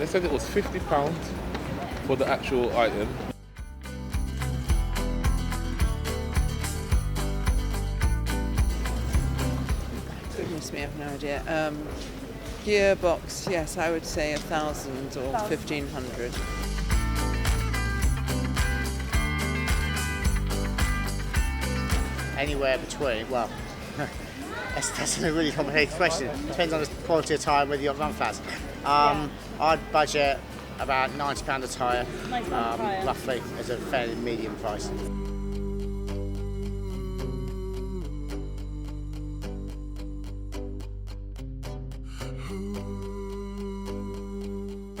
They said it was £50 for the actual item. Goodness me, I have no idea. Gearbox, yes, I would say 1,000 or 1,500. Anywhere between, well, that's a really complicated question. Depends on the quality of tyre, whether you've got run flats. I'd budget about £90 a tyre, roughly, as a fairly medium price.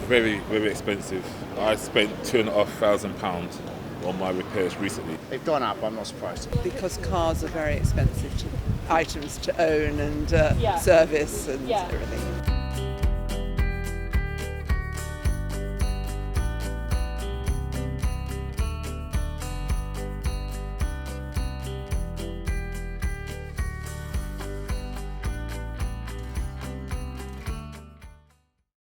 Very, very expensive. I spent £2,500 on my repairs recently. They've gone up, I'm not surprised. Because cars are very expensive items to own and service and everything.